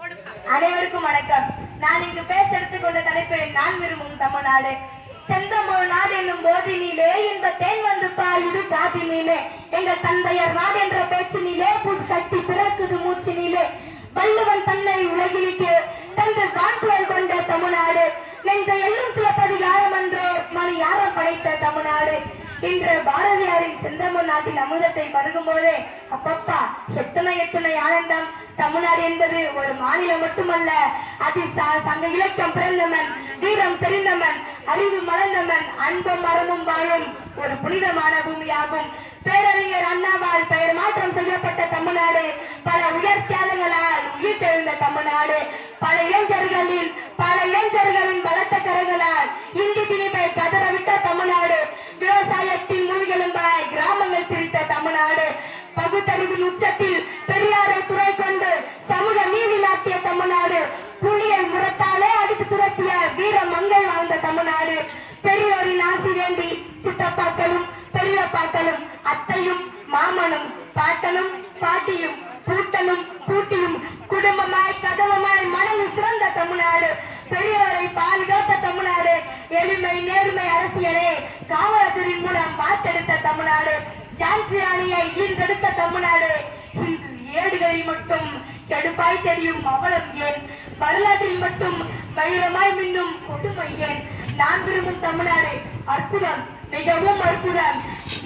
அனைவருக்கும் வணக்கம். நான் இங்கு பேச எடுத்துக்கொண்ட தலைப்பு நான் விரும்பும் தமிழ்நாடு. செந்தமிழ் நாடு என்னும் போதினிலே இந்த தேன் வந்து பாயுது காதினிலே, எங்கள் தந்தையர் நாடு என்ற பேச்சினிலே புது சக்தி பிறக்குது மூச்சினிலே. வள்ளுவன் தன்னை உலகிற்கு தந்து வான்புயல் கொண்ட தமிழ்நாடு, நெஞ்ச எல்லும் சிலப்பதிகாரம் என்றோ மணி யாரம் படைத்த தமிழ்நாடு. இன்று பாரதியாரின் செந்தமிழ் நாட்டின் அமுதத்தை பருகும் போதே அப்பப்பா எத்தனை ஆனந்தம். தமிழ்நாடு என்பது ஒரு மாநிலம் மட்டுமல்ல, அது சங்க இலக்கியம் பிறந்தவன், வீரம் செறிந்தவன், அறிவு மலர்ந்தவன், அன்பும் மரமும் வாழும் ஒரு புனிதமான பூமியாகும். பேரறிஞர் அண்ணாவால் பெயர் மாற்றம் செய்யப்பட்ட தமிழ்நாடு, பல உயர் தியாகங்களால் உயிர் தெழுந்த தமிழ்நாடு, பல இளைஞர்களின் பலத்த கரங்களால் இந்தி திணிப்பை கதறவிட்ட தமிழ்நாடு, விவசாயத்தின் முதுகெலும்பாய் கிராமங்கள் சிரித்த தமிழ்நாடு, பகுத்தறிவின் உச்சத்தில் பெரியாரை துறை கொண்டு சமூக நீதி நாட்டிய தமிழ்நாடு, புலியை முரத்தாலே அடித்து துரத்திய வீர மங்கை வாழ்ந்த தமிழ்நாடு, பெரியோரின் ஆசி வேண்டி சித்தப்பாக்களும் பெரியப்பாக்களும் அத்தையும் மாமனும் பாட்டனும் பாட்டியும் பூட்டனும் பூட்டியும் குடும்பமாய் கதவமாய் மனதில் சிறந்த தமிழ்நாடு, பெரியவரை பாதுகாத்த தமிழ்நாடு, எளிமை நேர்மை அரசியலே காவலத்துறையின் மூலம் வாத்தெடுத்த தமிழ்நாடு, ஜான்சி ராணியை ஈன்றெடுத்த தமிழ்நாடு. இன்று ஏடுகளில் மட்டும் கெடுப்பாய் தெரியும் அவலம் ஏன், வரலாற்றில் மட்டும் வைரமாய் மின்னும் கொடுமை ஏன். நான் விரும்பும் தமிழ்நாடு அற்புதம், மிகவும் அற்புதம்.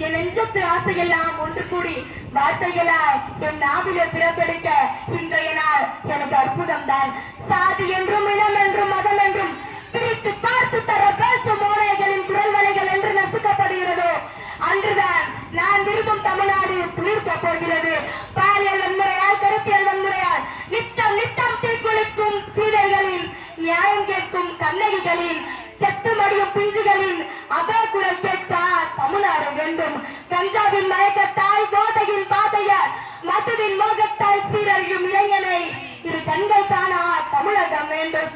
என் நெஞ்சத்து ஆசையெல்லாம் ஒன்று கூடி வார்த்தைகளால் என் நாவில பிறப்பெடுக்க இன்றைய நாள் எனக்கு அற்புதம் தான். சாதி என்றும் இனம் என்றும் மதம் என்றும் பிரித்து பார்த்து தர பேசும் மோனைகளின் குரல் வலைகள் என்று நசுக்கப்படுகிறதோ அன்றுதான் நான் விரும்பும் தமிழ்நாடு துளிர்க்க போகிறது. பாலியல் வன்முறையால் கருத்தியல் வன்முறையால் நித்தம் நித்தம் தீக்குளிக்கும் சீதைகளின், நியாயம் கேட்கும் கண்ணகிகளின், செத்து மடியும் பிஞ்சுகளின் அபகுரல் கேட்க தமிழ்நாடு வேண்டும். கஞ்சாவின் மயக்கத்தால் போதையின் பாதையால் மதுவின் மோகத்தால் சீரழியும் இளைஞனை இரு கண்கள் காணா தமிழகம் வேண்டும்.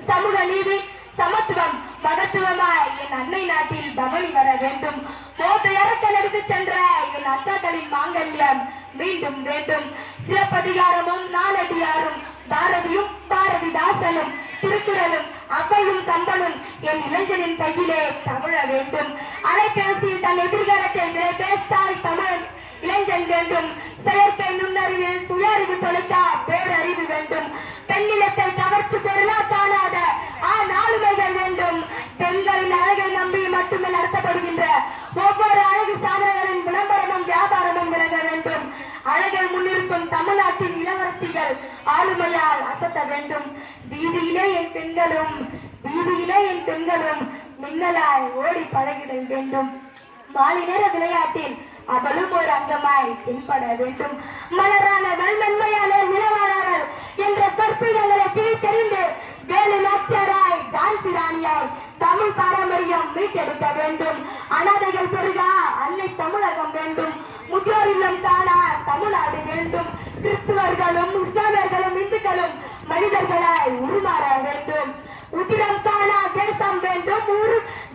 சமூக நீதி சமத்துவம் மகத்துவமாய் என் அன்னை நாட்டில் பவனி வர வேண்டும். மோத இறக்கல் எடுத்து சென்ற என் அக்காக்களின் மாங்கல்யம் மீண்டும் வேண்டும். சிலப்பதிகாரமும் நாலடியாரும் பாரதியும் பாரதிதாசனும் திருக்குறளும் அவையும் கம்பனும் என் இளைஞனின் கையிலே தவழ வேண்டும். அலைபேசியில் தன் எதிர்காலத்தை பேசாய் தமிழ் இளைஞன் வேண்டும். செயற்கை நுண்ணறிவில் சுயறிவு தொலைக்க பேரறிவு வேண்டும். பெண்ணிலத்தை கவர்ச்சி பொருளா காணாத ஆளுமைகள் வேண்டும். பெண்களின் அழகை நம்பி மட்டுமே நடத்தப்படுகின்ற ஒவ்வொரு அழகு சாதனைகளின் விளம்பரமும் வியாபாரமும் விளங்க வேண்டும். அழகை முன்னிறுத்தும் தமிழ்நாட்டின் இளவரசிகள் ஆளுமையால் அசத்த வேண்டும். வீதியிலே என் பெண்களும் மின்னலாய் ஓடி பழகிடல் வேண்டும். மாலை நேர விளையாட்டில் அவளும் ஒரு அங்கமாய் தென்பட வேண்டும். மலரான மென்மையான நிலவாளர்கள் என்ற கற்பிதங்களை பிரித்தெறிந்து வேலு நாச்சியாராய் ஜான்சி ராணியாய் தமிழ் பாரம்பரியம் மீட்டெடுக்க வேண்டும். அனாதைகள் பெருகா அன்னை தமிழகம் வேண்டும். முதியோர் இல்லம் காண தமிழ்நாடு வேண்டும். கிறிஸ்துவர்களும் இஸ்லாமியர்களும் இந்துக்களும் மனிதர்களாய் உருமாற வேண்டும். உதிரம் காணா தேசம் வேண்டும்.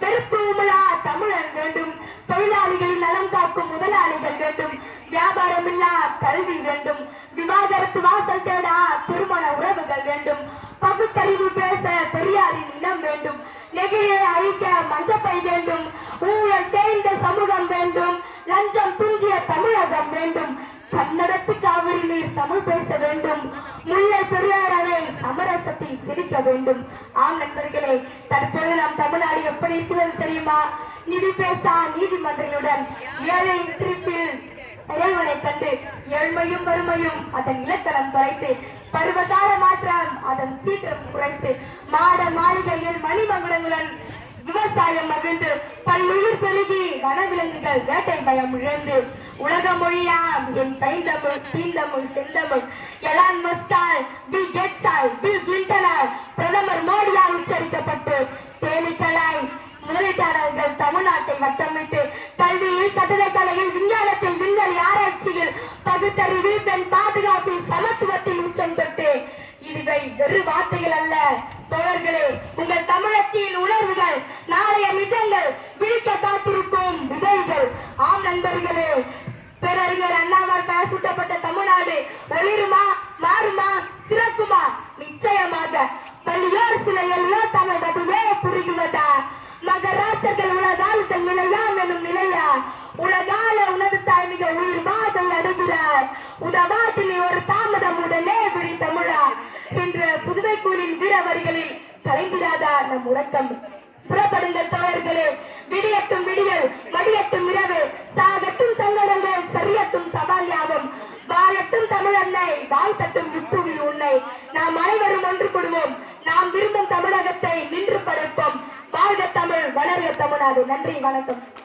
வெறுப்பு உமிழா தமிழன் வேண்டும். தொழிலாளிகளின் நலம் காக்கும் முதலாளிகள் வேண்டும். வியாபாரம் இல்லா கல்வி வேண்டும். விவாகரத்து வாசல் தேடா திருமண உறவுகள் வேண்டும். பகுத்தறிவு பேச பெரியாரின் இனம் வேண்டும். நெகிழியை அழிக்க மஞ்சப்பை வேண்டும். ஊழல் தேய்ந்த சமூகம் வேண்டும். லஞ்சம் துஞ்சிய தமிழகம் வேண்டும். கன்னடத்து காவிரி நீர் தமிழ் பேச வேண்டும். முல்லை பெரியார் அணை சமரசத்தில் சிரிக்க வேண்டும். ஆம் நண்பர்களே, தற்போது நம் தமிழ்நாடு எப்படி இருக்கிறது தெரியுமா? நிதி பேசா நீதிமன்றங்களுடன் ஏழையின் சிரிப்பில் இறைவனை கண்டு ஏழ்மையும் வறுமையும் அதன் இலக்கணம் தொலைத்து, பருவகால மாற்றம் அதன் சீற்றம் குறைத்து, மாட மாளிகையில் மணிமகுடங்களுடன் விவசாயம் மகிழ்ந்து, பல்லுயிர் பெருகி வனவிலங்குகள் வேட்டை பயம் இழந்து, உலக மொழியாம் என் பைந்தமிழ் தீந்தமிழ் செந்தமிழ் எலான் மஸ்கால் பில் கேட்ஸால் பில் கிளின்டனால் பிரதமர் மோடியால் உச்சரிக்கப்பட்டு தேனீக்களாய் முதலீட்டாளர்கள் தமிழ்நாட்டை வட்டமிட்டு கல்வியில் கட்டிடக்கலையில் விஞ்ஞானத்தில் விண்வெளி ஆராய்ச்சியில் பகுத்தறிவில் பெண் பாதுகாப்பில் சமத்துவத்தில் உச்சம் தொட்டு இதுவை வெறு வார்த்தைகள் அல்ல தோழர்களே, உங்கள் தமிழச்சியின் உணர்வுகள் நாளைய நிஜங்கள் விழிக்க காத்திருக்கும் விதைகள். ஆம் நண்பர்களே, பேரறிஞர் அண்ணாவால் பெயர் சூட்டப்பட்ட தமிழ்நாடு ஒளிருமா மாறுமா சிறக்குமா? நீ உதவாதினி ஒரு தாமதம் உடனே விழி தமிழா என்ற புதுவை கூலின் வீரவரிகளில் கலைந்திராதா நம் உறக்கம். புறப்படுங்கள் தோழர்களே, விடியட்டும் விடியல், மடியட்டும் இரவு, சாகட்டும் சங்கடங்கள், சரியட்டும் சவால் யாவும், வாழட்டும் தமிழன்னை, வாழ்த்தட்டும் இப்புவி உன்னை. நாம் அனைவரும் ஒன்று கூடுவோம், நாம் விரும்பும் தமிழகத்தை நின்று படைப்போம். வாழ்க தமிழ், வளர்க தமிழ்நாடு. நன்றி, வணக்கம்.